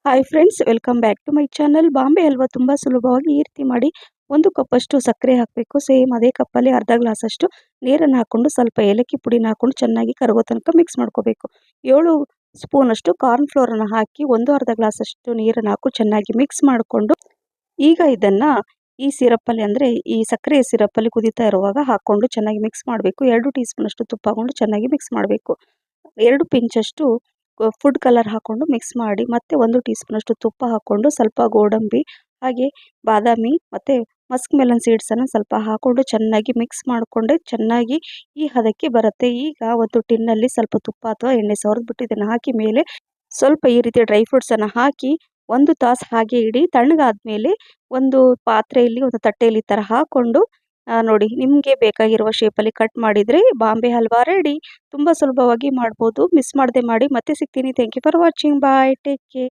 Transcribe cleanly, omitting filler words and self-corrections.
Hi friends, welcome back to my channel. Bombay halwa ತುಂಬ ಸುಲಭವಾಗಿ ಈ ರೀತಿ ಮಾಡಿ. 1 ಕಪ್ಪಷ್ಟು ಸಕ್ಕರೆ ಹಾಕಬೇಕು. ಸೇಮ್ ಅದೇ ಕಪ್ಪಲ್ಲಿ ಅರ್ಧ ಗ್ಲಾಸಷ್ಟು ನೀರನ್ನು ಹಾಕ್ಕೊಂಡು ಸ್ವಲ್ಪ ಏಲಕ್ಕಿ ಪುಡಿನ ಹಾಕ್ಕೊಂಡು ಚೆನ್ನಾಗಿ ಕರಗೋ ತನಕ ಮಿಕ್ಸ್ ಮಾಡ್ಕೋಬೇಕು. 7 ಸ್ಪೂನಷ್ಟು ಕಾರ್ನ್ ಫ್ಲೋರನ್ನು ಹಾಕಿ ಅರ್ಧ ಗ್ಲಾಸಷ್ಟು ನೀರನ್ನು ಹಾಕಿ ಚೆನ್ನಾಗಿ ಮಿಕ್ಸ್ ಮಾಡಿಕೊಂಡು, ಈಗ ಇದನ್ನು ಈ ಸಿರಪ್ಪಲ್ಲಿ ಅಂದರೆ ಈ ಸಕ್ಕರೆ ಸಿರಪ್ಪಲ್ಲಿ ಕುದೀತಾ ಇರುವಾಗ ಹಾಕ್ಕೊಂಡು ಚೆನ್ನಾಗಿ ಮಿಕ್ಸ್ ಮಾಡಬೇಕು. 2 ಟೀ ಸ್ಪೂನಷ್ಟು ತುಪ್ಪ ಹಾಕ್ಕೊಂಡು ಚೆನ್ನಾಗಿ ಮಿಕ್ಸ್ ಮಾಡಬೇಕು. 2 ಪಿಂಚಷ್ಟು ಫುಡ್ ಕಲರ್ ಹಾಕ್ಕೊಂಡು ಮಿಕ್ಸ್ ಮಾಡಿ, ಮತ್ತೆ 1 ಟೀ ಸ್ಪೂನಷ್ಟು ತುಪ್ಪ ಹಾಕ್ಕೊಂಡು ಸ್ವಲ್ಪ ಗೋಡಂಬಿ ಹಾಗೆ ಬಾದಾಮಿ ಮತ್ತು ಮಸ್ಕ್ ಮೆಲನ್ ಸೀಡ್ಸನ್ನು ಸ್ವಲ್ಪ ಹಾಕ್ಕೊಂಡು ಚೆನ್ನಾಗಿ ಮಿಕ್ಸ್ ಮಾಡಿಕೊಂಡ್ರೆ ಚೆನ್ನಾಗಿ ಈ ಹದಕ್ಕೆ ಬರುತ್ತೆ. ಈಗ ಒಂದು ಟಿನ್ನಲ್ಲಿ ಸ್ವಲ್ಪ ತುಪ್ಪ ಅಥವಾ ಎಣ್ಣೆ ಸವರಿದ್ಬಿಟ್ಟು ಇದನ್ನು ಹಾಕಿ ಮೇಲೆ ಸ್ವಲ್ಪ ಈ ರೀತಿ ಡ್ರೈ ಫ್ರೂಟ್ಸನ್ನು ಹಾಕಿ 1 ತಾಸು ಹಾಗೆ ಇಡಿ. ತಣ್ಣಗಾದ್ಮೇಲೆ ಒಂದು ಪಾತ್ರೆಯಲ್ಲಿ ಒಂದು ತಟ್ಟೆಯಲ್ಲಿ ಈ ಥರ ಹಾಕ್ಕೊಂಡು ನೋಡಿ, ನಿಮಗೆ ಬೇಕಾಗಿರುವ ಶೇಪಲ್ಲಿ ಕಟ್ ಮಾಡಿದರೆ ಬಾಂಬೆ ಹಲ್ವಾ ರೆಡಿ. ತುಂಬ ಸುಲಭವಾಗಿ ಮಾಡ್ಬೋದು. ಮಿಸ್ ಮಾಡದೆ ಮಾಡಿ. ಮತ್ತೆ ಸಿಗ್ತೀನಿ. Thank you for watching. Bye. Take care.